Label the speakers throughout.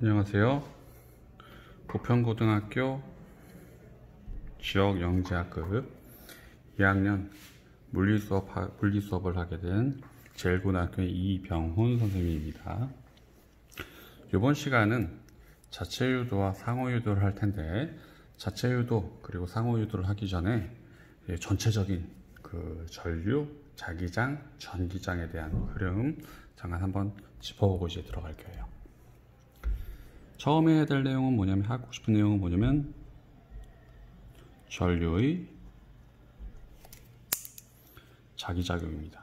Speaker 1: 안녕하세요. 부평고등학교 지역영재학급 2학년 물리 수업을 하게 된 제일고등학교의 이병훈 선생님입니다. 이번 시간은 자체유도와 상호유도를 할 텐데, 자체유도 그리고 상호유도를 하기 전에 전체적인 그 전류, 자기장, 전기장에 대한 흐름 잠깐 한번 짚어보고 이제 들어갈 거예요. 처음에 해야 될 내용은 뭐냐면, 하고 싶은 내용은 뭐냐면 전류의 자기작용입니다.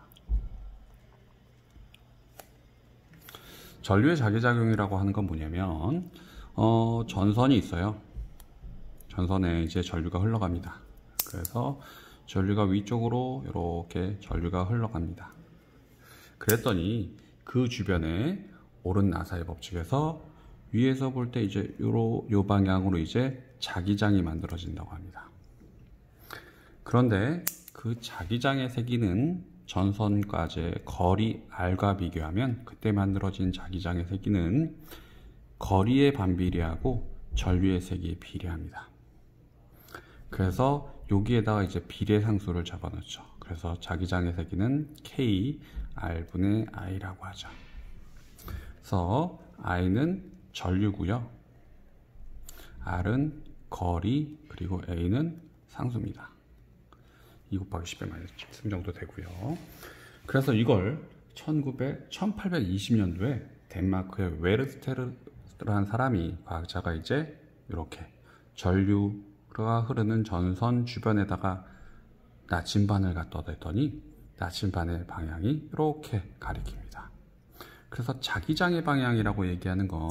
Speaker 1: 전류의 자기작용이라고 하는 건 뭐냐면 전선이 있어요. 전선에 이제 전류가 흘러갑니다. 그래서 전류가 위쪽으로 이렇게 전류가 흘러갑니다. 그랬더니 그 주변에 오른 나사의 법칙에서 위에서 볼 때 이제 요 방향으로 이제 자기장이 만들어진다고 합니다. 그런데 그 자기장의 세기는 전선과의 거리 R과 비교하면 그때 만들어진 자기장의 세기는 거리에 반비례하고 전류의 세기에 비례합니다. 그래서 여기에다가 이제 비례상수를 잡아놓죠. 그래서 자기장의 세기는 K R분의 I라고 하죠. 그래서 I는 전류고요, R은 거리, 그리고 A는 상수입니다. 2 곱하기 10의 마이너스 7 정도 되고요. 그래서 이걸 1820년도에 덴마크의 웨르스테르라는 과학자가 이제 이렇게 전류가 흐르는 전선 주변에다가 나침반을 갖다 댔더니 나침반의 방향이 이렇게 가리킵니다. 그래서 자기장의 방향이라고 얘기하는 건,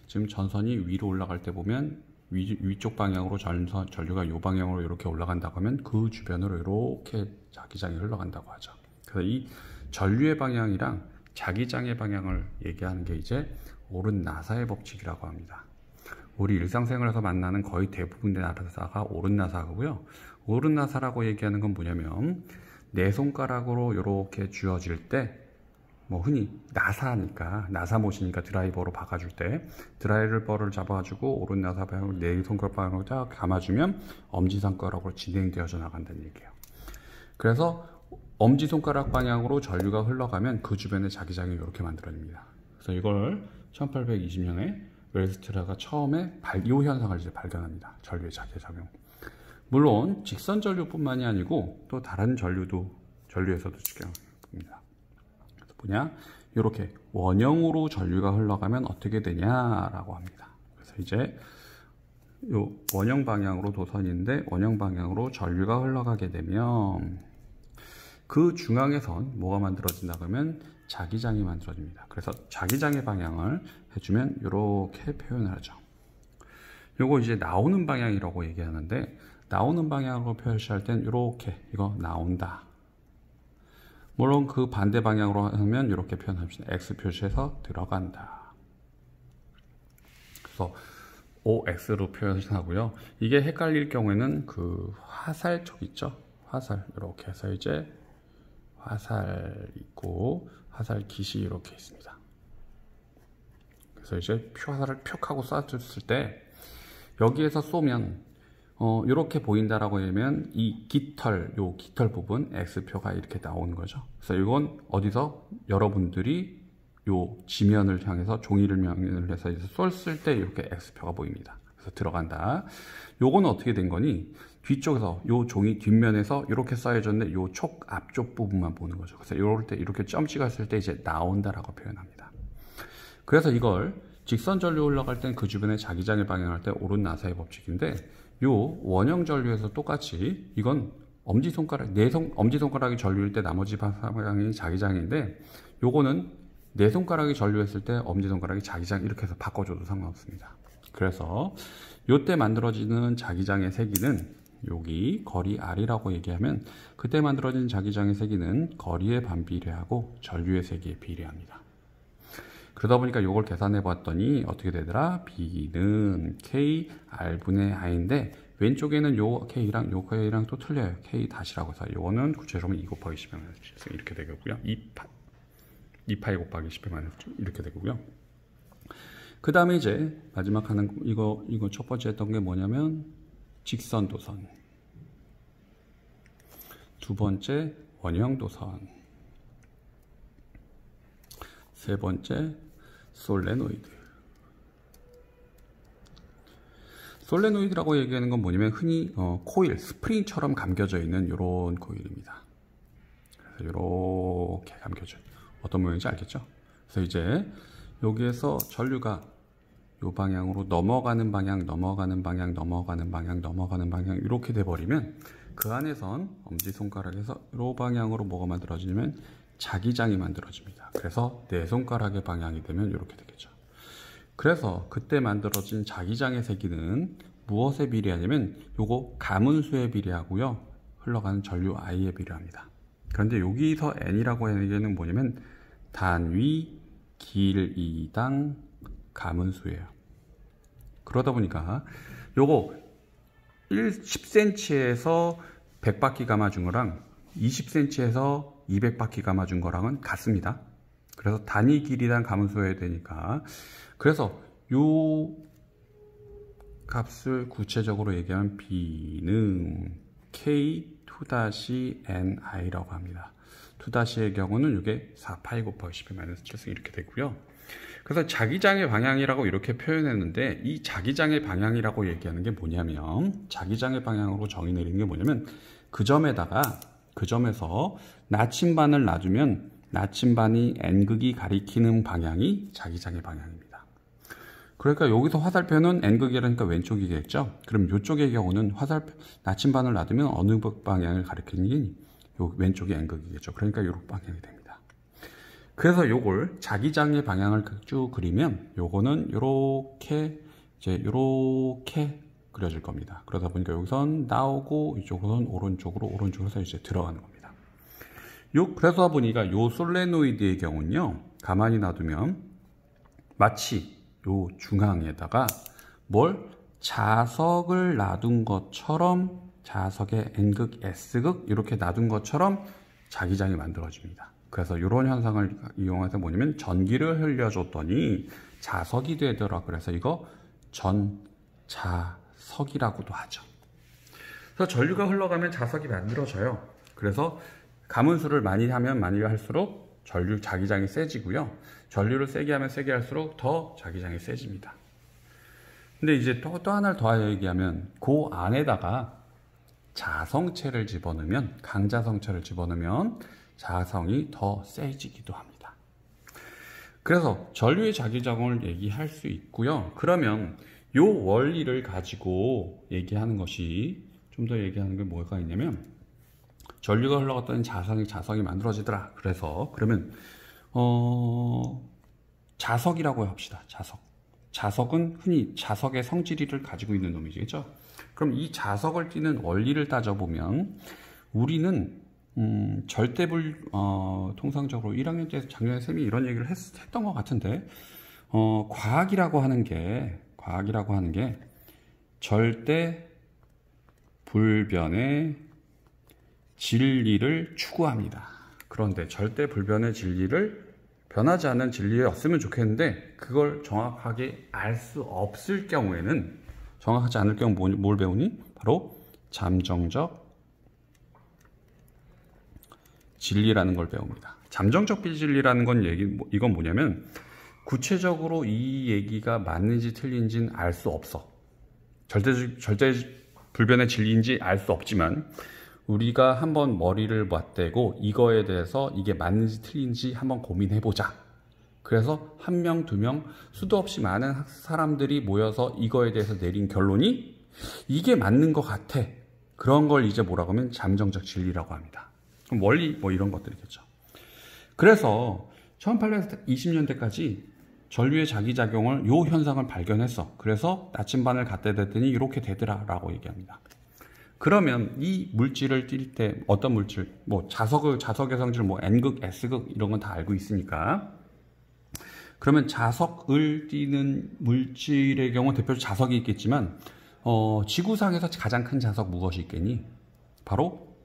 Speaker 1: 지금 전선이 위로 올라갈 때 보면 위쪽 방향으로 전류가 이 방향으로 이렇게 올라간다고 하면 그 주변으로 이렇게 자기장이 흘러간다고 하죠. 그래서 이 전류의 방향이랑 자기장의 방향을 얘기하는 게 이제 오른 나사의 법칙이라고 합니다. 우리 일상생활에서 만나는 거의 대부분의 나사가 오른 나사고요. 오른 나사라고 얘기하는 건 뭐냐면, 네 손가락으로 이렇게 쥐어질 때, 뭐 흔히 나사못이니까 드라이버로 박아줄 때 드라이버를 잡아가지고 오른 나사 방향으로 네 손가락 방향으로 딱 감아주면 엄지손가락으로 진행되어져 나간다는 얘기예요. 그래서 엄지손가락 방향으로 전류가 흘러가면 그 주변에 자기장이 이렇게 만들어집니다. 그래서 이걸 1820년에 웨르스테르가 처음에 이 현상을 이제 발견합니다. 전류의 자기작용. 물론 직선 전류뿐만이 아니고 또 다른 전류에서도 측정합니다. 뭐냐? 이렇게 원형으로 전류가 흘러가면 어떻게 되냐라고 합니다. 그래서 이제 요 원형 방향으로 도선인데, 원형 방향으로 전류가 흘러가게 되면 그 중앙에선 뭐가 만들어진다 그러면 자기장이 만들어집니다. 그래서 자기장의 방향을 해주면 이렇게 표현을 하죠. 요거 이제 나오는 방향이라고 얘기하는데, 나오는 방향으로 표시할 땐 이렇게 이거 나온다. 물론 그 반대 방향으로 하면 이렇게 표현합시다. X 표시해서 들어간다. 그래서 OX로 표현하고요. 이게 헷갈릴 경우에는 그 화살촉 있죠? 화살, 이렇게 해서 이제 화살 있고 화살 깃이 이렇게 있습니다. 그래서 이제 화살을 푹 하고 쏴줬을 때 여기에서 쏘면 이렇게 보인다라고 하면 이 깃털 부분 X표가 이렇게 나오는 거죠. 그래서 이건 어디서 여러분들이 요 지면을 향해서 종이를 해서 쏠 때 이렇게 X표가 보입니다. 그래서 들어간다. 요거는 어떻게 된 거니? 뒤쪽에서 요 종이 뒷면에서 이렇게 쌓여졌는데 요 촉 앞쪽 부분만 보는 거죠. 그래서 이럴 때 이렇게 점 찍었을 때 이제 나온다라고 표현합니다. 그래서 이걸 직선 전류 올라갈 땐 그 주변에 자기장의 방향할 때 오른 나사의 법칙인데, 요 원형 전류에서 똑같이 이건 엄지손가락이 전류일 때 나머지 방향이 자기장인데, 요거는 네 손가락이 전류했을 때 엄지손가락이 자기장, 이렇게 해서 바꿔줘도 상관없습니다. 그래서 요때 만들어지는 자기장의 세기는 여기 거리 R이라고 얘기하면, 그때 만들어진 자기장의 세기는 거리에 반비례하고 전류의 세기에 비례합니다. 그러다 보니까 이걸 계산해 봤더니 어떻게 되더라? B는 K R분의 I인데, 왼쪽에는 요 K랑 요 K랑 또 틀려요. K 다시라고 해서 요거는 구체적으로 2 곱하기 10의 마이너스 7 이렇게 되겠고요. 2파이 곱하기 10의 마이너스 7 이렇게 되고요. 그 다음에 이제 마지막 하는 이거 첫 번째 했던 게 뭐냐면 직선 도선, 두 번째 원형 도선, 세 번째 솔레노이드. 솔레노이드라고 얘기하는 건 뭐냐면 흔히 코일, 스프링처럼 감겨져 있는 이런 코일입니다. 그래서 이렇게 감겨져 어떤 모양인지 알겠죠? 그래서 이제 여기에서 전류가 이 방향으로 넘어가는 방향, 넘어가는 방향, 넘어가는 방향, 넘어가는 방향 이렇게 돼버리면 그 안에선 엄지손가락에서 이 방향으로 뭐가 만들어지냐면 자기장이 만들어집니다. 그래서 내 손가락의 방향이 되면 이렇게 되겠죠. 그래서 그때 만들어진 자기장의 세기는 무엇에 비례하냐면 요거 가문수에 비례하고요. 흘러가는 전류 I에 비례합니다. 그런데 여기서 N이라고 하는 얘기는 뭐냐면 단위 길이당 가문수예요. 그러다 보니까 요거 10cm에서 100바퀴 감아준 거랑 20cm에서 200바퀴 감아준 거랑은 같습니다. 그래서 단위 길이당 가문수여야 되니까 그래서 요 값을 구체적으로 얘기하면 B는 K2-NI라고 합니다. 2-의 경우는 이게 4파이 곱하기 10-7승 이렇게 되고요. 그래서 자기장의 방향이라고 이렇게 표현했는데 이 자기장의 방향이라고 얘기하는 게 뭐냐면 자기장의 방향으로 정의 내리는 게 뭐냐면 그 점에서 나침반을 놔두면 나침반이 N극이 가리키는 방향이 자기장의 방향입니다. 그러니까 여기서 화살표는 N극이라니까 왼쪽이겠죠. 그럼 이쪽의 경우는 나침반을 놔두면 어느 방향을 가리키는 게 왼쪽이 N극이겠죠. 그러니까 이런 방향이 됩니다. 그래서 요걸 자기장의 방향을 쭉 그리면 요거는 요렇게 그려질 겁니다. 그러다 보니까 여기선 나오고 이쪽은 오른쪽으로 해서 이제 들어가는 겁니다. 그러다 보니까 요 솔레노이드의 경우는요, 가만히 놔두면 마치 요 중앙에다가 자석을 놔둔 것처럼 자석의 N극, S극 이렇게 놔둔 것처럼 자기장이 만들어집니다. 그래서 이런 현상을 이용해서 뭐냐면 전기를 흘려줬더니 자석이 되더라. 그래서 이거 전자석이라고도 하죠. 그래서 전류가 흘러가면 자석이 만들어져요. 그래서 가문수를 많이 하면 많이 할수록 전류 자기장이 세지고요. 전류를 세게 하면 세게 할수록 더 자기장이 세집니다. 근데 이제 또 하나를 더 얘기하면 그 안에다가 자성체를 집어넣으면 강자성체를 집어넣으면 자성이 더 세지기도 합니다. 그래서 전류의 자기장을 얘기할 수 있고요. 그러면 요 원리를 가지고 얘기하는 것이 좀 더 얘기하는 게 뭐가 있냐면 전류가 흘러갔더니 자성이 만들어지더라. 그러면 자석이라고 합시다. 자석은 흔히 자석의 성질이를 가지고 있는 놈이죠. 그럼 이 자석을 띠는 원리를 따져보면 우리는 통상적으로 1학년 때 작년에 쌤이 이런 얘기를 했던 것 같은데 과학이라고 하는 게 절대 불변의 진리를 추구합니다. 그런데 절대 불변의 진리를 변하지 않는 진리였으면 좋겠는데 그걸 정확하게 알 수 없을 경우에는 정확하지 않을 경우 뭘 배우니? 바로 잠정적 진리라는 걸 배웁니다. 잠정적 진리라는 건 이건 뭐냐면 구체적으로 이 얘기가 맞는지 틀린지는 알 수 없어. 절대 불변의 진리인지 알 수 없지만 우리가 한번 머리를 맞대고 이거에 대해서 이게 맞는지 틀린지 한번 고민해보자. 그래서 한 명, 두 명, 수도 없이 많은 사람들이 모여서 이거에 대해서 내린 결론이 이게 맞는 것 같아. 그런 걸 이제 뭐라고 하면 잠정적 진리라고 합니다. 그럼 원리 이런 것들이겠죠. 그래서 1820년대까지 전류의 자기작용을 요 현상을 발견했어. 그래서 나침반을 갖다 댔더니 이렇게 되더라 라고 얘기합니다. 그러면 이 물질을 띌 때 어떤 물질, 자석의 성질, N극, S극 이런 건 다 알고 있으니까 그러면 자석을 띠는 물질의 경우 대표적으로 자석이 있겠지만 지구상에서 가장 큰 자석 무엇이 있겠니? 바로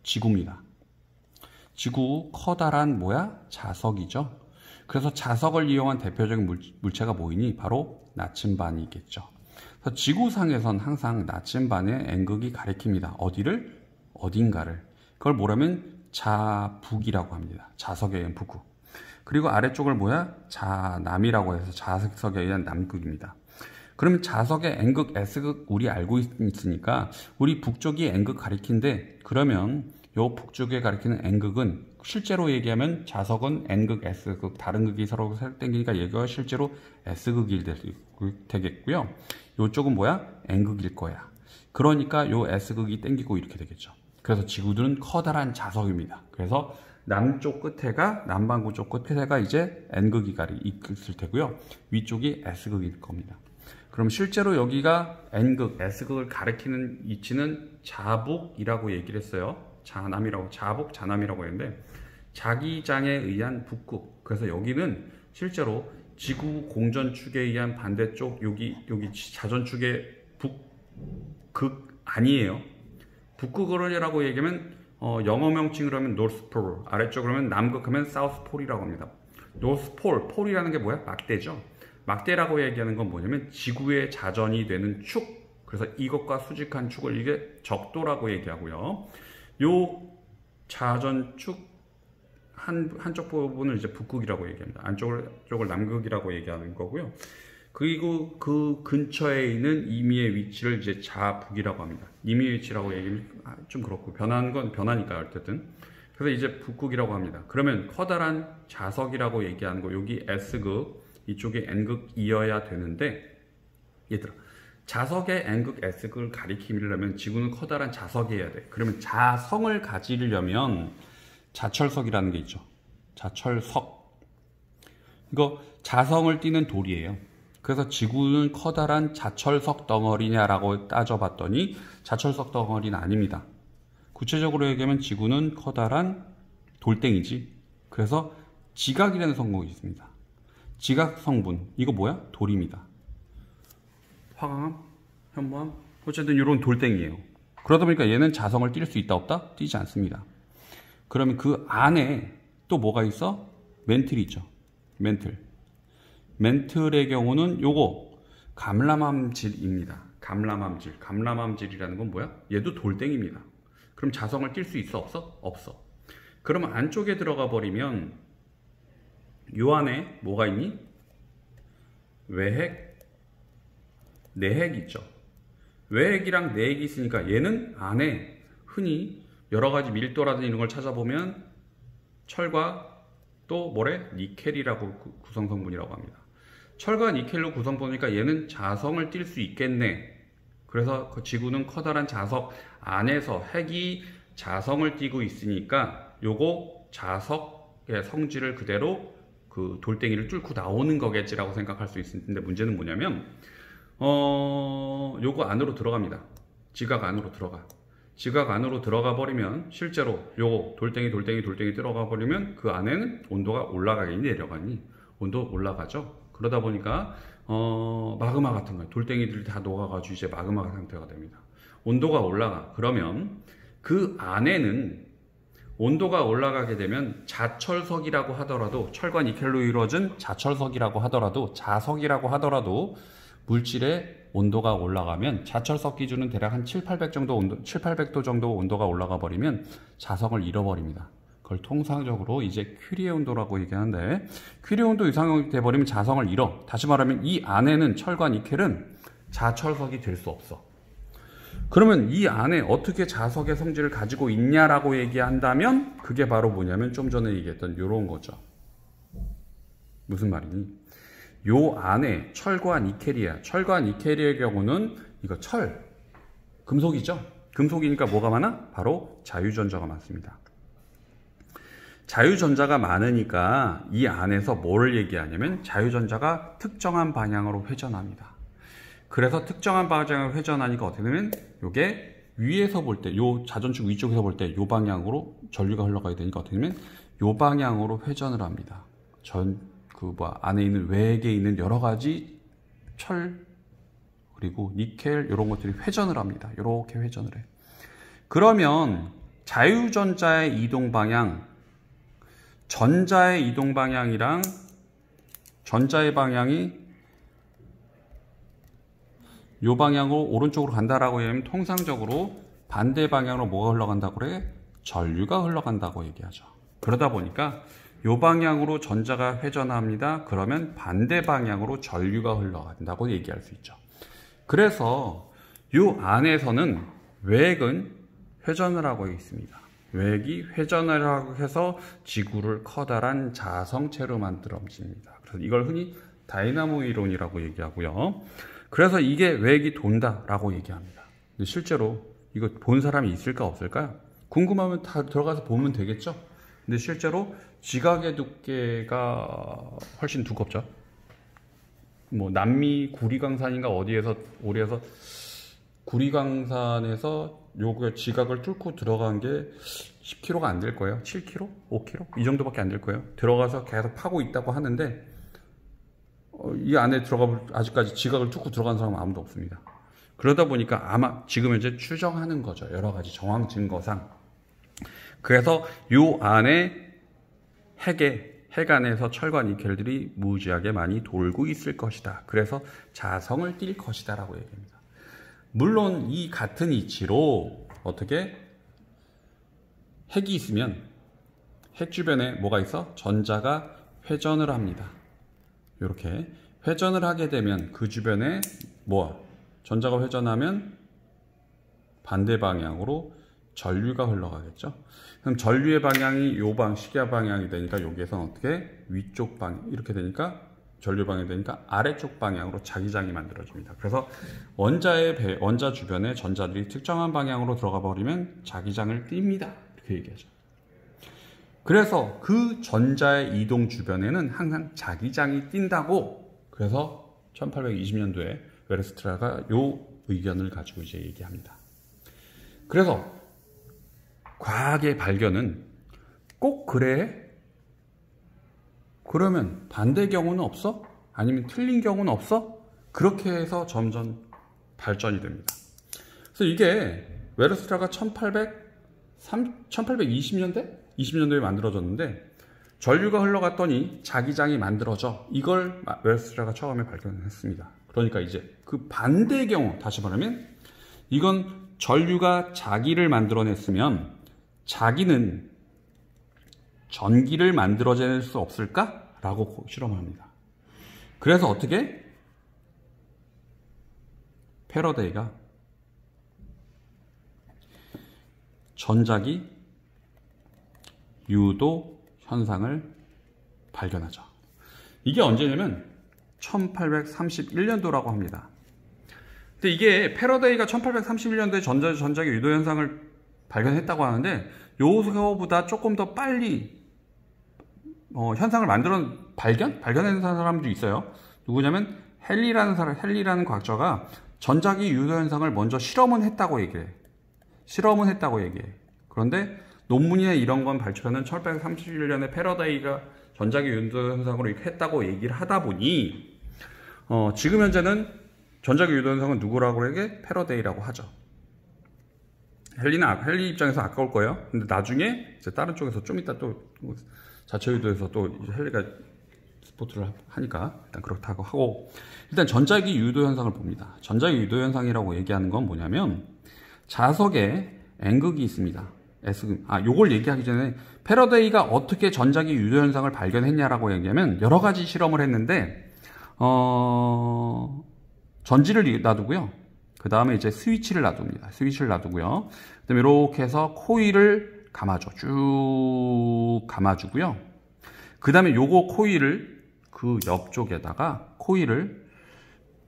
Speaker 1: 지구입니다. 지구 커다란 자석이죠. 그래서 자석을 이용한 대표적인 물체가 뭐이니? 바로 나침반이겠죠. 그래서 지구상에선 항상 나침반의 N극이 가리킵니다. 어디를? 어딘가를. 그걸 뭐라면 자북이라고 합니다. 자석에 의한 북극. 그리고 아래쪽을 뭐야? 자남이라고 해서 자석에 의한 남극입니다. 그러면 자석의 N극, S극 우리 알고 있으니까 우리 북쪽이 N극 가리킨데, 그러면 요 북쪽에 가리키는 N극은 실제로 얘기하면 자석은 N극, S극 다른 극이 서로 땡기니까 얘가 실제로 S극이 되겠고요. 요쪽은 뭐야? N극일 거야. 그러니까 요 S극이 땡기고 이렇게 되겠죠. 그래서 지구들은 커다란 자석입니다. 그래서 남쪽 끝에가, 남반구 쪽 끝에가 이제 N극이 있을 테고요. 위쪽이 S극일 겁니다. 그럼 실제로 여기가 N극, S극을 가리키는 위치는 자북이라고 얘기를 했어요. 자남이라고, 자북, 자남이라고 했는데, 자기장에 의한 북극. 그래서 여기는 실제로 지구 공전축에 의한 반대쪽, 여기 자전축의 북극 아니에요. 북극이라고 얘기하면 영어 명칭으로 하면 노스폴, 아래쪽으로 하면 남극 하면 사우스폴이라고 합니다. 노스폴, 폴이라는 게 뭐야? 막대죠. 막대라고 얘기하는 건 뭐냐면 지구의 자전이 되는 축. 그래서 이것과 수직한 축을 이게 적도라고 얘기하고요. 요 자전축 한쪽 부분을 이제 북극이라고 얘기합니다. 안쪽을 남극이라고 얘기하는 거고요. 그리고 그 근처에 있는 임의의 위치를 이제 자북이라고 합니다. 임의의 위치라고 얘기하면 좀 그렇고, 변한 건 변하니까요, 어쨌든. 그래서 이제 북극이라고 합니다. 그러면 커다란 자석이라고 얘기하는 거, 여기 S극, 이쪽에 N극이어야 되는데, 얘들아, 자석의 N극, S극을 가리키려면 지구는 커다란 자석이어야 돼. 그러면 자성을 가지려면 자철석이라는 게 있죠. 자철석. 이거 자성을 띠는 돌이에요. 그래서 지구는 커다란 자철석 덩어리냐라고 따져봤더니 자철석 덩어리는 아닙니다. 구체적으로 얘기하면 지구는 커다란 돌덩이지. 그래서 지각이라는 성분이 있습니다. 지각 성분, 이거 뭐야? 돌입니다. 화강암, 현무암, 어쨌든 이런 돌덩이에요. 그러다 보니까 얘는 자성을 띌 수 있다 없다? 띄지 않습니다. 그러면 그 안에 또 뭐가 있어? 멘틀이 있죠. 멘틀의 경우는 요거 감람암질입니다. 감람암질이라는 건 뭐야? 얘도 돌덩이입니다. 그럼 자성을 띌 수 있어 없어? 없어. 그러면 안쪽에 들어가 버리면 요 안에 뭐가 있니? 외핵, 내핵 있죠. 외핵이랑 내핵이 있으니까 얘는 안에 흔히 여러 가지 밀도라든지 이런 걸 찾아보면 철과 또 뭐래? 니켈이라고 구성성분이라고 합니다. 철과 니켈로 구성보니까 얘는 자성을 띌 수 있겠네. 그래서 그 지구는 커다란 자석 안에서 핵이 자성을 띠고 있으니까 요거 자석의 성질을 그대로 그 돌덩이를 뚫고 나오는 거겠지라고 생각할 수 있는데, 문제는 뭐냐면 요거 안으로 들어갑니다. 지각 안으로 들어가. 지각 안으로 들어가 버리면 실제로 요거 돌덩이 들어가 버리면 그 안에는 온도가 올라가겠니 내려가니? 온도 올라가죠. 그러다 보니까 마그마 같은 거, 돌덩이들이 다 녹아가지고 이제 마그마 상태가 됩니다. 온도가 올라가. 그러면 그 안에는 온도가 올라가게 되면 자철석이라고 하더라도, 철과 니켈로 이루어진 자철석이라고 하더라도, 자석이라고 하더라도 물질의 온도가 올라가면, 자철석 기준은 대략 한 700도 정도 온도가 올라가 버리면 자석을 잃어버립니다. 그걸 통상적으로 이제 큐리의 온도라고 얘기하는데, 큐리의 온도 이상이 돼버리면 자성을 잃어. 다시 말하면 이 안에는 철과 니켈은 자철석이 될 수 없어. 그러면 이 안에 어떻게 자석의 성질을 가지고 있냐라고 얘기한다면 그게 바로 뭐냐면 좀 전에 얘기했던 이런 거죠. 무슨 말이니? 요 안에 철과 니켈이야. 철과 니켈의 경우는 이거 금속이죠? 금속이니까 뭐가 많아? 바로 자유전자가 많습니다. 자유전자가 많으니까 이 안에서 뭐를 얘기하냐면 자유전자가 특정한 방향으로 회전합니다. 그래서 특정한 방향으로 회전하니까 어떻게 되면 요게 위에서 볼 때, 요 자전축 위쪽에서 볼 때 요 방향으로 전류가 흘러가야 되니까 어떻게 되면 요 방향으로 회전을 합니다. 안에 있는 외액에 있는 여러 가지 철 그리고 니켈 이런 것들이 회전을 합니다. 이렇게 회전을 해. 그러면 자유전자의 이동 방향, 전자의 이동 방향이랑 전자의 방향이 요 방향으로 오른쪽으로 간다라고 얘기하면 통상적으로 반대 방향으로 뭐가 흘러간다고 그래? 전류가 흘러간다고 얘기하죠. 그러다 보니까 요 방향으로 전자가 회전합니다. 그러면 반대 방향으로 전류가 흘러간다고 얘기할 수 있죠. 그래서 요 안에서는 외액은 회전을 하고 있습니다. 외액이 회전을 하고 해서 지구를 커다란 자성체로 만들어집니다. 그래서 이걸 흔히 다이나모 이론이라고 얘기하고요. 그래서 이게 외액이 돈다라고 얘기합니다. 근데 실제로 이거 본 사람이 있을까 없을까요? 궁금하면 다 들어가서 보면 되겠죠? 근데 실제로 지각의 두께가 훨씬 두껍죠. 뭐 남미 구리강산인가 어디에서 구리강산에서 요거 지각을 뚫고 들어간 게 10km가 안 될 거예요. 7km? 5km? 이 정도밖에 안 될 거예요. 들어가서 계속 파고 있다고 하는데 이 안에 들어가 아직까지 지각을 뚫고 들어간 사람은 아무도 없습니다. 그러다 보니까 아마 지금 현재 추정하는 거죠. 여러 가지 정황 증거상. 그래서 요 안에 핵 안에서 철과 니켈들이 무지하게 많이 돌고 있을 것이다. 그래서 자성을 띌 것이다 라고 얘기합니다. 물론 이 같은 이치로 어떻게 핵이 있으면 핵 주변에 뭐가 있어? 전자가 회전을 합니다. 이렇게 회전을 하게 되면 그 주변에 전자가 회전하면 반대 방향으로 전류가 흘러가겠죠. 그럼 전류의 방향이 식야 방향이 되니까 여기에서 어떻게 위쪽 방향 이렇게 되니까 전류 방향이 되니까 아래쪽 방향으로 자기장이 만들어집니다. 그래서 원자 주변에 전자들이 특정한 방향으로 들어가 버리면 자기장을 띱니다. 이렇게 얘기하죠. 그래서 그 전자의 이동 주변에는 항상 자기장이 뛴다고 그래서 1820년도에 웨르스트라가 요 의견을 가지고 이제 얘기합니다. 그래서 과학의 발견은 꼭 그래? 그러면 반대 경우는 없어? 아니면 틀린 경우는 없어? 그렇게 해서 점점 발전이 됩니다. 그래서 이게 웨르스트라가 1820년대? 20년도에 만들어졌는데 전류가 흘러갔더니 자기장이 만들어져. 이걸 웨르스트라가 처음에 발견했습니다. 그러니까 이제 그 반대의 경우, 다시 말하면 이건 전류가 자기를 만들어냈으면 자기는 전기를 만들어낼 수 없을까? 라고 실험을 합니다. 그래서 어떻게? 패러데이가 전자기 유도 현상을 발견하죠. 이게 언제냐면 1831년도라고 합니다. 근데 이게 패러데이가 1831년도에 전자기 유도 현상을 발견했다고 하는데 요거보다 조금 더 빨리 현상을 발견한 사람도 있어요. 누구냐면 헨리라는 과학자가 전자기 유도 현상을 먼저 실험은 했다고 얘기해. 그런데 논문이나 이런 건 발표는 1831년에 패러데이가 전자기 유도 현상으로 했다고 얘기를 하다 보니 지금 현재는 전자기 유도 현상은 누구라고 얘기해? 패러데이라고 하죠. 헨리 입장에서 아까울 거예요. 근데 나중에 이제 다른 쪽에서 좀 이따 또 자체 유도에서 또 헨리가 스포트를 하니까 일단 그렇다고 하고 일단 전자기 유도 현상을 봅니다. 전자기 유도 현상이라고 얘기하는 건 뭐냐면 자석에 N극이 있습니다. 요걸 얘기하기 전에 패러데이가 어떻게 전자기 유도 현상을 발견했냐라고 얘기하면 여러 가지 실험을 했는데 전지를 놔두고요. 그 다음에 이제 스위치를 놔두고요. 그 다음에 이렇게 해서 코일을 감아줘. 쭉 감아주고요. 그 다음에 요거 코일을 그 옆쪽에다가 코일을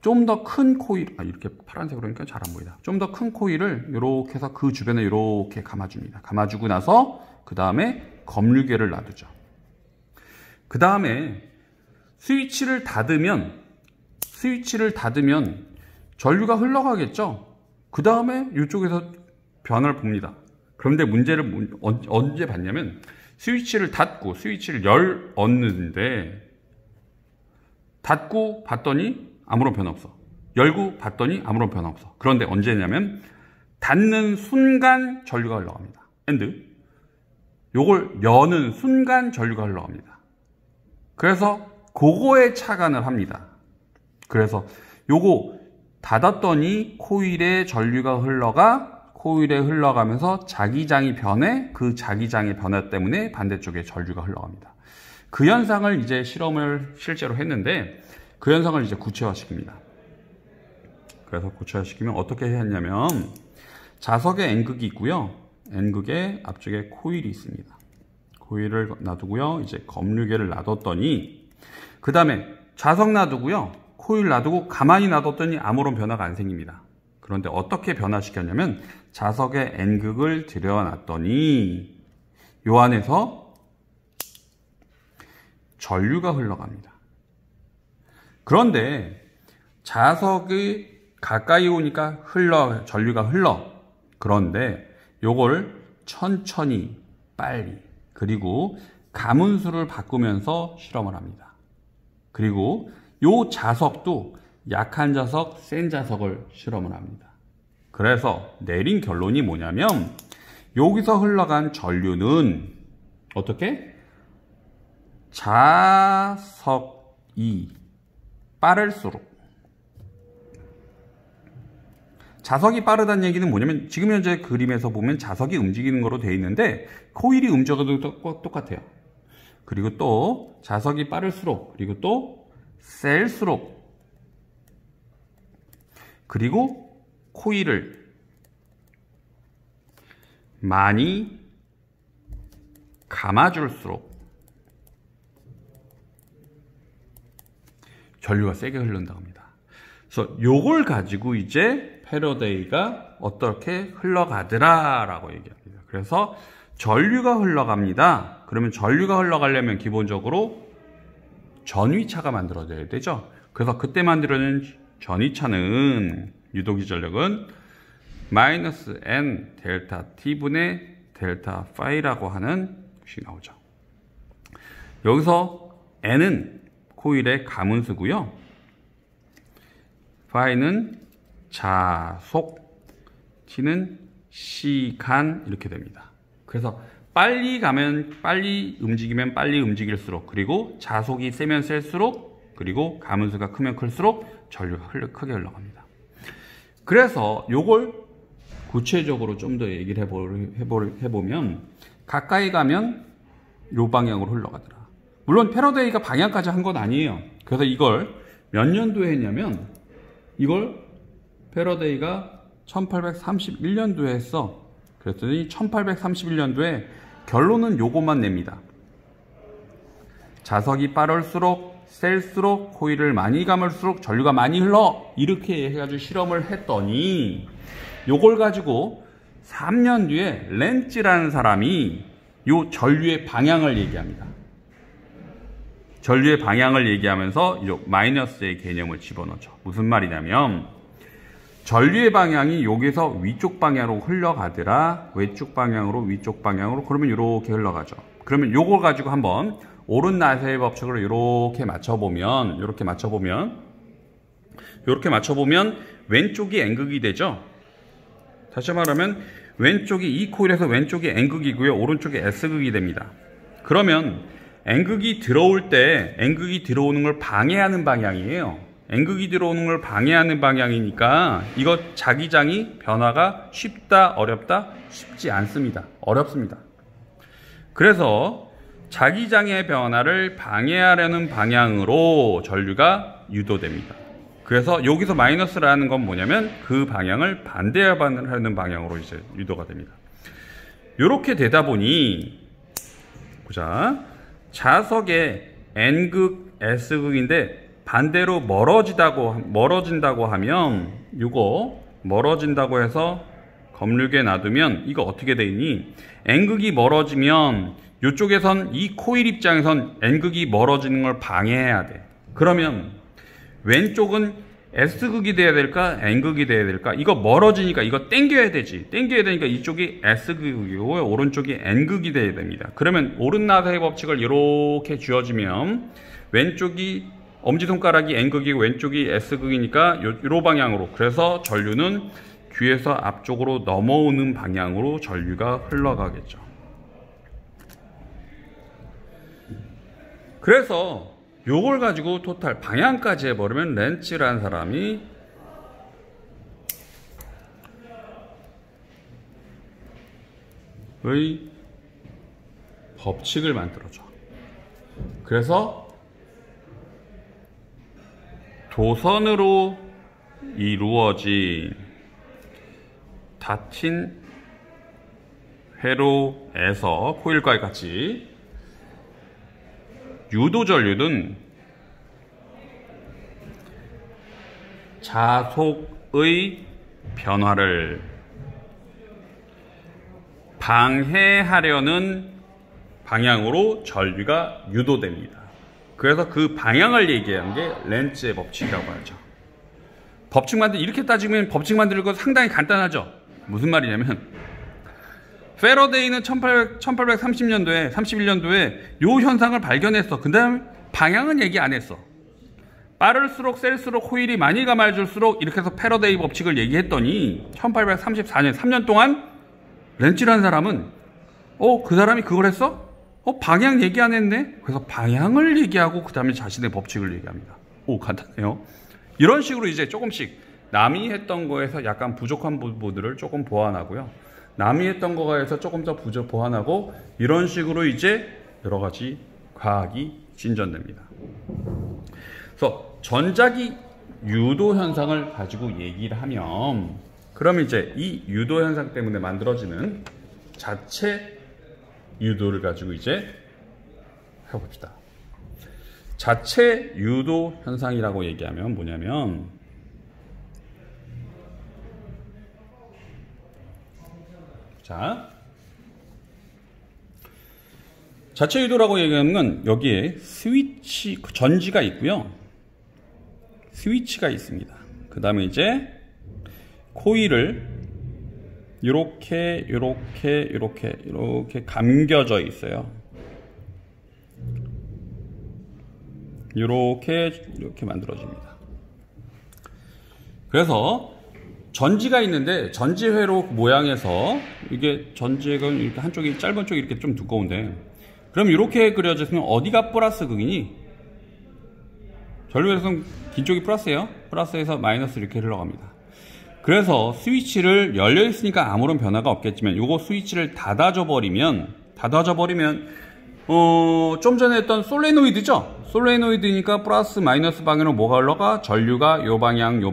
Speaker 1: 좀 더 큰 코일, 이렇게 파란색으로 하니까 잘 안 보이다. 좀 더 큰 코일을 이렇게 해서 그 주변에 이렇게 감아줍니다. 감아주고 나서 그 다음에 검류계를 놔두죠. 그 다음에 스위치를 닫으면 전류가 흘러가겠죠. 그 다음에 이쪽에서 변화를 봅니다. 그런데 문제를 언제 봤냐면 스위치를 닫고 스위치를 얻는데 닫고 봤더니 아무런 변화 없어. 열고 봤더니 아무런 변화 없어. 그런데 언제냐면 닫는 순간 전류가 흘러갑니다. 요걸 여는 순간 전류가 흘러갑니다. 그래서 그거에 착안을 합니다. 그래서 요거 닫았더니 코일에 전류가 코일에 흘러가면서 자기장이 변해, 그 자기장의 변화 때문에 반대쪽에 전류가 흘러갑니다. 그 현상을 이제 실험을 실제로 했는데 그 현상을 이제 구체화시킵니다. 그래서 구체화시키면 어떻게 했냐면 자석에 N극이 있고요. N극에 앞쪽에 코일이 있습니다. 코일을 놔두고요. 이제 검류계를 놔뒀더니 그 다음에 자석 놔두고요. 코일 놔두고 가만히 놔뒀더니 아무런 변화가 안 생깁니다. 그런데 어떻게 변화시켰냐면 자석에 N극을 들여놨더니 요 안에서 전류가 흘러갑니다. 그런데 자석이 가까이 오니까 전류가 흘러. 그런데 요걸 천천히 빨리 그리고 가문수를 바꾸면서 실험을 합니다. 그리고 요 자석도 약한 자석, 센 자석을 실험을 합니다. 그래서 내린 결론이 뭐냐면 여기서 흘러간 전류는 어떻게? 자석이 빠를수록 자석이 빠르다는 얘기는 뭐냐면 지금 현재 그림에서 보면 자석이 움직이는 거로 되어 있는데 코일이 움직여도 똑같아요. 그리고 또 자석이 빠를수록 그리고 또 셀수록 그리고 코일을 많이 감아줄수록 전류가 세게 흐른다고 합니다. 그래서 요걸 가지고 이제 패러데이가 어떻게 흘러가더라 라고 얘기합니다. 그래서 전류가 흘러갑니다. 그러면 전류가 흘러가려면 기본적으로 전위차가 만들어져야 되죠. 그래서 그때 만들어낸 전위차는 유도기 전력은 마이너스 n 델타 t분의 델타 파이라고 하는 것이 나오죠. 여기서 n은 코일의 가문수고요. 파이는 자속, t는 시간 이렇게 됩니다. 그래서 빨리 움직이면 빨리 움직일수록 그리고 자속이 세면 셀수록 그리고 가문수가 크면 클수록 전류가 크게 흘러갑니다. 그래서 요걸 구체적으로 좀 더 얘기를 해보면 가까이 가면 요 방향으로 흘러가더라. 물론 패러데이가 방향까지 한 건 아니에요. 그래서 이걸 몇 년도에 했냐면 이걸 패러데이가 1831년도에 했어. 그랬더니 1831년도에 결론은 요것만 냅니다. 자석이 빠를수록 셀수록 코일을 많이 감을수록 전류가 많이 흘러 이렇게 해가지고 실험을 했더니 요걸 가지고 3년 뒤에 렌츠라는 사람이 요 전류의 방향을 얘기합니다. 전류의 방향을 얘기하면서 요 마이너스의 개념을 집어넣죠. 무슨 말이냐면 전류의 방향이 여기서 위쪽 방향으로 흘러가더라. 외쪽 방향으로 위쪽 방향으로 그러면 이렇게 흘러가죠. 그러면 요걸 가지고 한번 오른 나사의 법칙으로 이렇게 맞춰보면 왼쪽이 N극이 되죠. 다시 말하면 왼쪽이 이 코일에서 왼쪽이 N극이고요. 오른쪽이 S극이 됩니다. 그러면 N극이 들어올 때 N극이 들어오는 걸 방해하는 방향이에요. N극이 들어오는 걸 방해하는 방향이니까 이거 자기장이 변화가 쉽다 어렵다? 쉽지 않습니다. 어렵습니다. 그래서 자기장의 변화를 방해하려는 방향으로 전류가 유도됩니다. 그래서 여기서 마이너스라는 건 뭐냐면 그 방향을 반대하는 방향으로 이제 유도가 됩니다. 이렇게 되다 보니 보자. 자석의 N극, S극인데 반대로 멀어진다고 하면 이거 멀어진다고 해서 검류계 놔두면 이거 어떻게 돼 있니? N극이 멀어지면 이쪽에선 이 코일 입장에선 N극이 멀어지는 걸 방해해야 돼. 그러면 왼쪽은 S극이 돼야 될까? N극이 돼야 될까? 이거 멀어지니까 이거 당겨야 되지. 당겨야 되니까 이쪽이 S극이고 오른쪽이 N극이 돼야 됩니다. 그러면 오른 나사의 법칙을 이렇게 쥐어주면 왼쪽이 엄지손가락이 N극이고 왼쪽이 S극이니까 요 방향으로. 그래서 전류는 뒤에서 앞쪽으로 넘어오는 방향으로 전류가 흘러가겠죠. 그래서 요걸 가지고 토탈 방향까지 해버리면 렌츠라는 사람이 의 법칙을 만들어줘. 그래서 도선으로 이루어진 닫힌 회로에서 코일과 같이 유도전류는 자속의 변화를 방해하려는 방향으로 전류가 유도됩니다. 그래서 그 방향을 얘기하는 게 렌츠의 법칙이라고 하죠. 법칙 이렇게 따지면 법칙 만드는 거 상당히 간단하죠. 무슨 말이냐면 페러데이는 1830년도에 31년도에 요 현상을 발견했어. 그 다음에 방향은 얘기 안 했어. 빠를수록 셀수록 코일이 많이 감아줄수록 이렇게 해서 페러데이 법칙을 얘기했더니 1834년 3년 동안 렌츠라는 사람은 그 사람이 그걸 했어? 방향 얘기 안 했네? 그래서 방향을 얘기하고 그 다음에 자신의 법칙을 얘기합니다. 간단해요. 이런 식으로 이제 조금씩 남이 했던 거에서 약간 부족한 부분들을 조금 보완하고요. 남이 했던 거에서 조금 더 보완하고 이런 식으로 이제 여러 가지 과학이 진전됩니다. 그래서 전자기 유도 현상을 가지고 얘기를 하면 그러면 이제 이 유도 현상 때문에 만들어지는 자체 유도를 가지고 이제 해봅시다. 자체 유도 현상이라고 얘기하면 뭐냐면 자체 유도라고 얘기하는 건 여기에 스위치 전지가 있고요. 스위치가 있습니다. 그 다음에 이제 코일을 이렇게 감겨져 있어요. 이렇게 만들어집니다. 그래서 전지가 있는데 전지회로 모양에서 이게 전지가 이렇게 한쪽이 짧은 쪽이 이렇게 좀 두꺼운데 그럼 이렇게 그려졌으면 어디가 플러스 극이니? 전류에서는 긴 쪽이 플러스예요. 플러스에서 마이너스 이렇게 흘러갑니다. 그래서 스위치를 열려 있으니까 아무런 변화가 없겠지만 요거 스위치를 닫아줘 버리면 좀 전에 했던 솔레노이드죠? 솔레노이드니까 플러스 마이너스 방향으로 뭐가 흘러가? 전류가 요 방향으로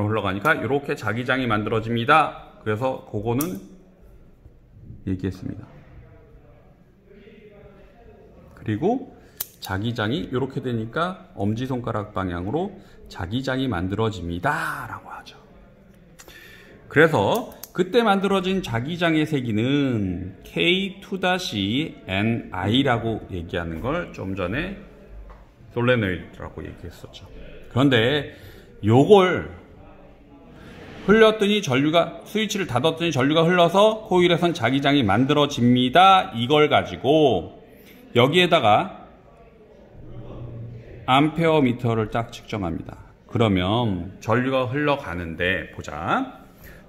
Speaker 1: 흘러가니까 이렇게 자기장이 만들어집니다. 그래서 그거는 얘기했습니다. 그리고 자기장이 이렇게 되니까 엄지손가락 방향으로 자기장이 만들어집니다 라고 하죠. 그래서 그때 만들어진 자기장의 세기는 K2-NI라고 얘기하는 걸 좀 전에 솔레노이드라고 얘기했었죠. 그런데 요걸 흘렸더니 전류가 스위치를 닫았더니 전류가 흘러서 코일에선 자기장이 만들어집니다. 이걸 가지고 여기에다가 암페어 미터를 딱 측정합니다. 그러면 전류가 흘러가는데 보자.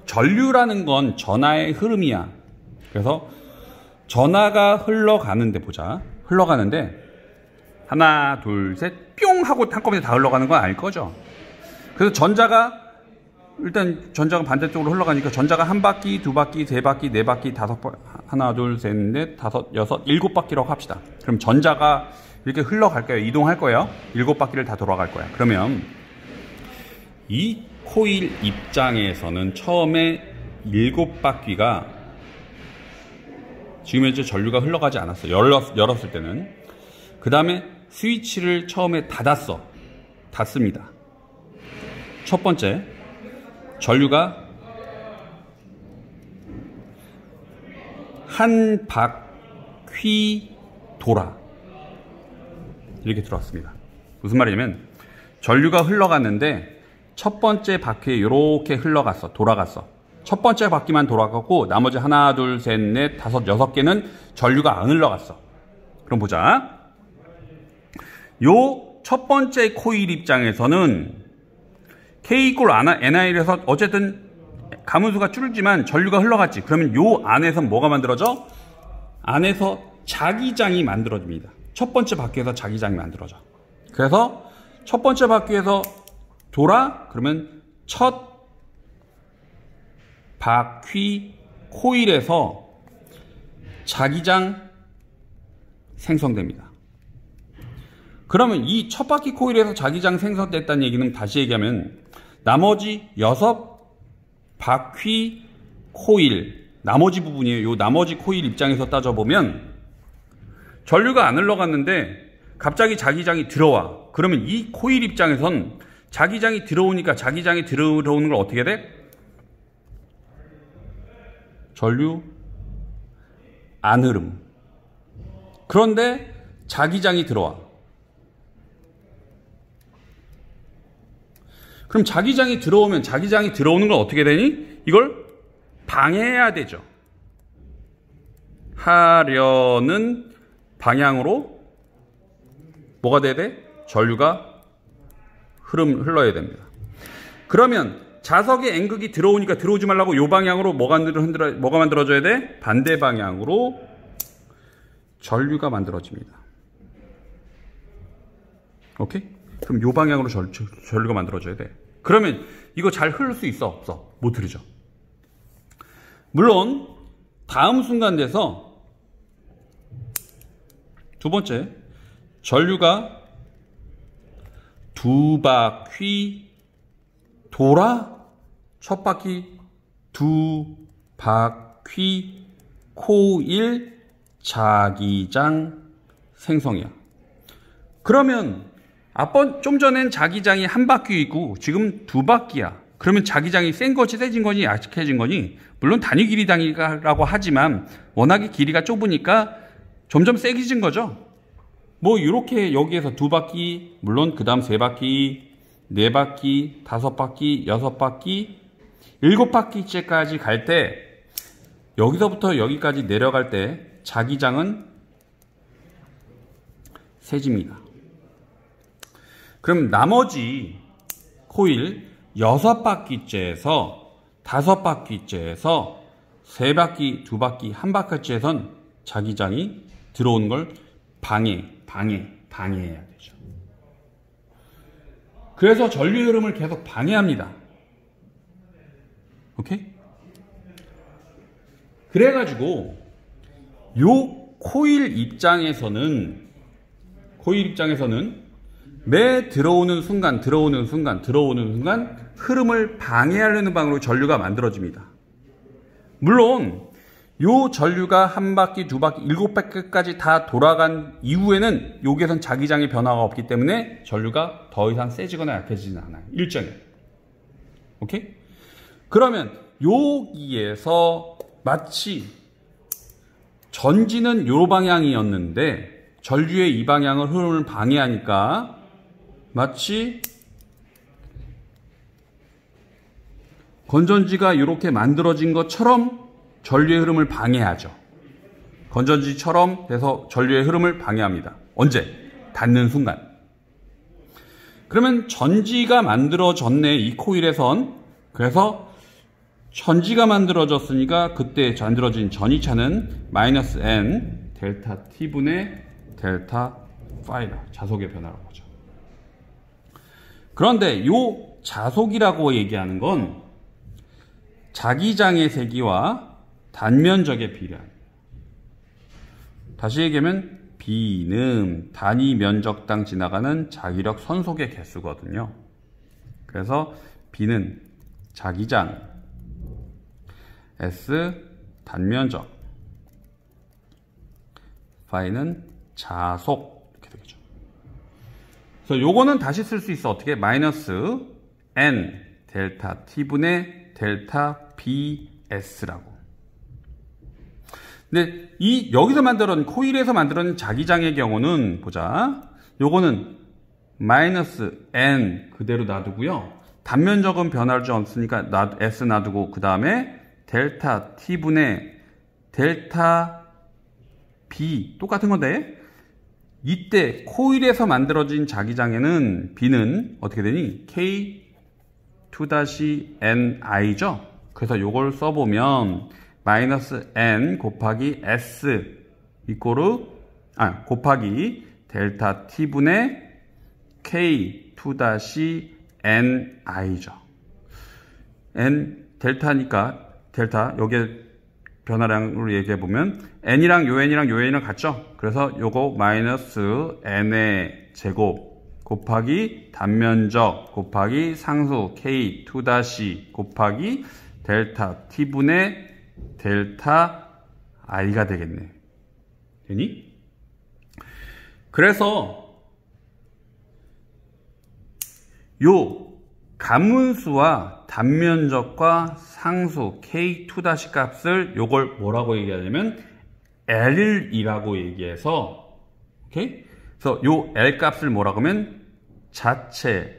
Speaker 1: 전류라는 건 전하의 흐름이야. 그래서 전하가 흘러가는데 보자. 흘러가는데 하나 둘 셋 뿅 하고 한꺼번에 다 흘러가는 건 아닐 거죠. 그래서 전자가 반대쪽으로 흘러가니까 전자가 한 바퀴, 두 바퀴, 세 바퀴, 네 바퀴, 다섯 바퀴, 하나, 둘, 셋, 넷, 다섯, 여섯, 일곱 바퀴라고 합시다. 그럼 전자가 이렇게 흘러갈 거예요. 이동할 거예요. 일곱 바퀴를 다 돌아갈 거야. 그러면 이 코일 입장에서는 처음에 일곱 바퀴가 지금 현재 전류가 흘러가지 않았어. 열었을 때는. 그 다음에 스위치를 처음에 닫습니다. 첫 번째, 전류가 한 바퀴 돌아. 이렇게 들어왔습니다. 무슨 말이냐면 전류가 흘러갔는데 첫 번째 바퀴에 이렇게 돌아갔어. 첫 번째 바퀴만 돌아갔고 나머지 하나, 둘, 셋, 넷, 다섯, 여섯 개는 전류가 안 흘러갔어. 그럼 보자. 요 첫 번째 코일 입장에서는 K = NI에서 어쨌든 가문수가 줄지만 전류가 흘러갔지. 그러면 요 안에서 뭐가 만들어져? 안에서 자기장이 만들어집니다. 첫 번째 바퀴에서 자기장이 만들어져. 그래서 첫 번째 바퀴에서 돌아? 그러면 첫 바퀴 코일에서 자기장 생성됩니다. 그러면 이 첫 바퀴 코일에서 자기장 생성됐다는 얘기는 다시 얘기하면 나머지 6바퀴 코일, 나머지 부분이에요. 이 나머지 코일 입장에서 따져보면 전류가 안 흘러갔는데 갑자기 자기장이 들어와. 그러면 이 코일 입장에선 자기장이 들어오니까 자기장이 들어오는 걸 어떻게 돼? 전류 안 흐름. 그런데 자기장이 들어와. 그럼 자기장이 들어오면 자기장이 들어오는 건 어떻게 되니? 이걸 방해해야 되죠. 하려는 방향으로 뭐가 돼야 돼? 전류가 흘러야 됩니다. 그러면 자석의 N극이 들어오니까 들어오지 말라고 이 방향으로 뭐가 만들어져야 돼? 반대 방향으로 전류가 만들어집니다. 오케이? 그럼 이 방향으로 전류가 만들어져야 돼. 그러면 이거 잘 흐를 수 있어? 없어? 못 흐르죠. 물론 다음 순간 돼서 두 번째, 전류가 두 바퀴 돌아 첫 바퀴 두 바퀴 코일 자기장 생성이야. 그러면 좀 전엔 자기장이 한 바퀴 있고 지금 두 바퀴야. 그러면 자기장이 센 거지 세진 거니 약해진 거니? 물론 단위 길이 단위라고 하지만 워낙에 길이가 좁으니까 점점 세게진 거죠. 뭐 이렇게 여기에서 두 바퀴, 물론 그 다음 세 바퀴, 네 바퀴, 다섯 바퀴, 여섯 바퀴, 일곱 바퀴째까지 갈 때 여기서부터 여기까지 내려갈 때 자기장은 세집니다. 그럼 나머지 코일 6바퀴째에서 5바퀴째에서 3바퀴, 2바퀴, 1바퀴째에선 자기장이 들어오는 걸 방해해야 되죠. 그래서 전류 흐름을 계속 방해합니다. 오케이? 그래가지고 요 코일 입장에서는 매 들어오는 순간 흐름을 방해하려는 방향으로 전류가 만들어집니다. 물론 요 전류가 한 바퀴, 두 바퀴, 7바퀴까지 다 돌아간 이후에는 여기에선 자기장의 변화가 없기 때문에 전류가 더 이상 세지거나 약해지진 않아요. 일정해. 오케이? 그러면 여기에서 마치 전지는 요 방향이었는데 전류의 이 방향을 흐름을 방해하니까 마치 건전지가 이렇게 만들어진 것처럼 전류의 흐름을 방해하죠. 건전지처럼 돼서 전류의 흐름을 방해합니다. 언제? 닿는 순간. 그러면 전지가 만들어졌네, 이 코일에선. 그래서 전지가 만들어졌으니까 그때 만들어진 전이차는 마이너스 N 델타 T분의 델타 파이다. 자속의 변화라고 하죠. 그런데 요 자속이라고 얘기하는 건 자기장의 세기와 단면적의 비례합니다. 다시 얘기하면 B는 단위 면적당 지나가는 자기력 선속의 개수거든요. 그래서 B는 자기장, S 단면적, 파이는 자속 이렇게 되겠죠. 그래서 요거는 다시 쓸 수 있어. 어떻게? 마이너스 N 델타 T분의 델타 BS라고. 근데 여기서 만들어낸 코일에서 만들어낸 자기장의 경우는 보자. 요거는 마이너스 N 그대로 놔두고요. 단면적은 변화하지 않으니까 S 놔두고 그 다음에 델타 T분의 델타 B 똑같은 건데 이때 코일에서 만들어진 자기장에는 B는 어떻게 되니? K2-NI죠. 그래서 요걸 써보면 마이너스 N 곱하기 S 곱하기 델타 T분의 K2-NI죠. N, 델타니까, 델타, 여기에 변화량으로 얘기해보면, N이랑 요 N이랑 요 N이랑 같죠? 그래서 요거 마이너스 N의 제곱 곱하기 단면적 곱하기 상수 K2- 곱하기 델타 T분의 델타 I가 되겠네. 되니? 그래서 요 가문수와 단면적과 상수 K2- 값을 요걸 뭐라고 얘기하냐면 L이라고 얘기해서, 오케이? 그래서 요 L 값을 뭐라고 하면 자체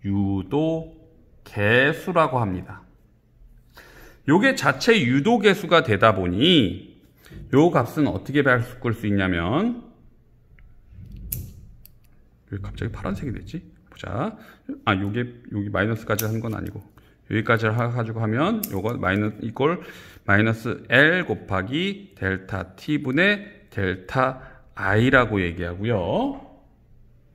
Speaker 1: 유도 개수라고 합니다. 요게 자체 유도 개수가 되다 보니 요 값은 어떻게 바꿀 수 있냐면, 왜 갑자기 파란색이 됐지? 보자. 여기 마이너스까지 하는 건 아니고, 여기까지 가지고 하면, 요거 마이너스 L 곱하기 델타 T분의 델타 I라고 얘기하고요.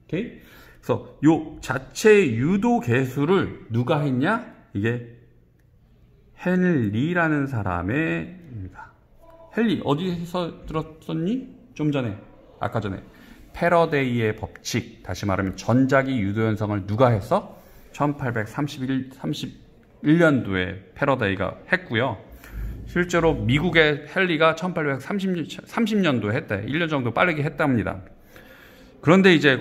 Speaker 1: 오케이? 그래서 요 자체 유도 개수를 누가 했냐? 이게 헨리라는 사람의입니다. 헨리, 어디서 들었었니? 좀 전에, 아까 전에. 패러데이의 법칙, 다시 말하면 전자기 유도 현상을 누가 했어? 1831년도에 패러데이가 했고요. 실제로 미국의 헨리가 1830년도에 했대. 1년 정도 빠르게 했답니다. 그런데 이제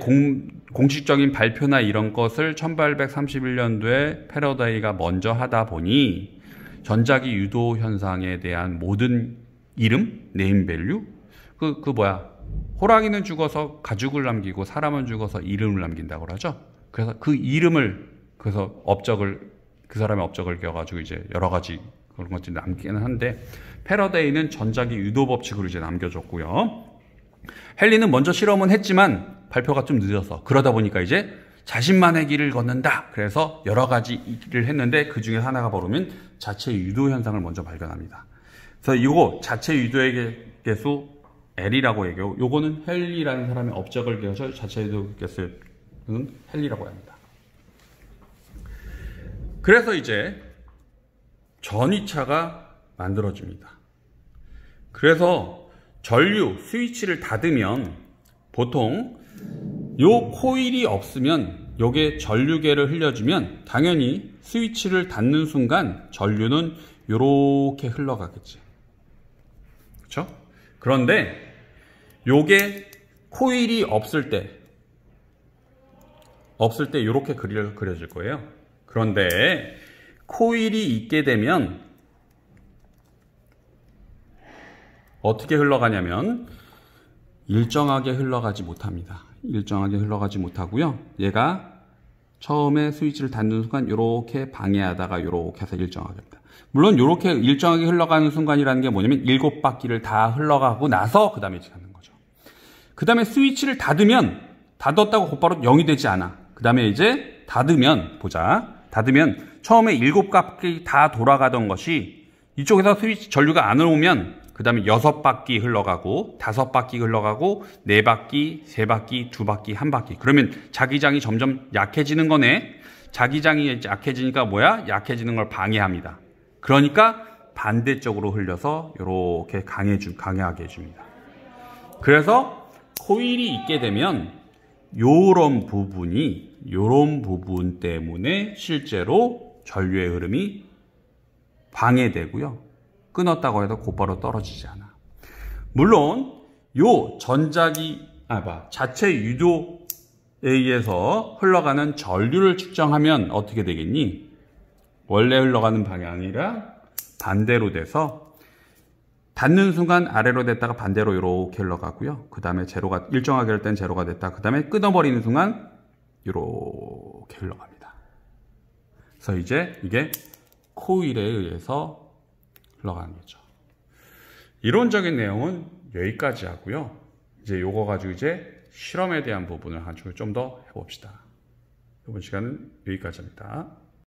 Speaker 1: 공식적인 발표나 이런 것을 1831년도에 패러데이가 먼저 하다 보니 전자기 유도 현상에 대한 모든 이름, 네임 밸류, 호랑이는 죽어서 가죽을 남기고 사람은 죽어서 이름을 남긴다고 하죠. 그래서 그 이름을, 그래서 그 사람의 업적을 껴가지고 이제 여러 가지 그런 것들이 남기는 한데, 패러데이는 전자기 유도 법칙으로 이제 남겨줬고요. 헨리는 먼저 실험은 했지만 발표가 좀 늦어서, 그러다 보니까 이제 자신만의 길을 걷는다. 그래서 여러 가지 일을 했는데 그 중에 하나가 뭐냐면 자체 유도 현상을 먼저 발견합니다. 그래서 이거 자체 유도의 개수 L이라고 얘기하고, 요거는 헨리라는 사람의 업적을 기해서 자체 유도 개수는 헨리라고 합니다. 그래서 이제 전위차가 만들어집니다. 그래서 전류 스위치를 닫으면 보통 요 코일이 없으면 요게 전류계를 흘려주면 당연히 스위치를 닫는 순간 전류는 요렇게 흘러가겠지. 그렇죠? 그런데 요게 코일이 없을 때 요렇게 그려질 거예요. 그런데 코일이 있게 되면 어떻게 흘러가냐면 일정하게 흘러가지 못합니다. 일정하게 흘러가지 못하고요. 얘가 처음에 스위치를 닫는 순간 이렇게 방해하다가 이렇게 해서 일정하게 합니다. 물론 이렇게 일정하게 흘러가는 순간이라는 게 뭐냐면 7바퀴를 다 흘러가고 나서 그 다음에 하는 거죠. 그 다음에 스위치를 닫으면 닫았다고 곧바로 0이 되지 않아. 그 다음에 이제 닫으면 처음에 7바퀴 다 돌아가던 것이 이쪽에서 스위치 전류가 안 오면 그 다음에 6바퀴 흘러가고 5바퀴 흘러가고 4바퀴, 3바퀴, 2바퀴, 1바퀴. 그러면 자기장이 점점 약해지는 거네. 자기장이 약해지니까 뭐야? 약해지는 걸 방해합니다. 그러니까 반대쪽으로 흘려서 이렇게 강하게 해줍니다. 그래서 코일이 있게 되면 요런 부분 때문에 실제로 전류의 흐름이 방해되고요. 끊었다고 해도 곧바로 떨어지지 않아. 물론 요 자체 유도에 의해서 흘러가는 전류를 측정하면 어떻게 되겠니? 원래 흘러가는 방향이랑 반대로 돼서 닫는 순간 아래로 됐다가 반대로 이렇게 흘러가고요. 그 다음에 일정하게 할 땐 제로가 됐다. 그 다음에 끊어버리는 순간 이렇게 흘러갑니다. 그래서 이제 이게 코일에 의해서 흘러가는 거죠. 이론적인 내용은 여기까지 하고요. 이제 요거 가지고 이제 실험에 대한 부분을 좀 더 해봅시다. 이번 시간은 여기까지입니다.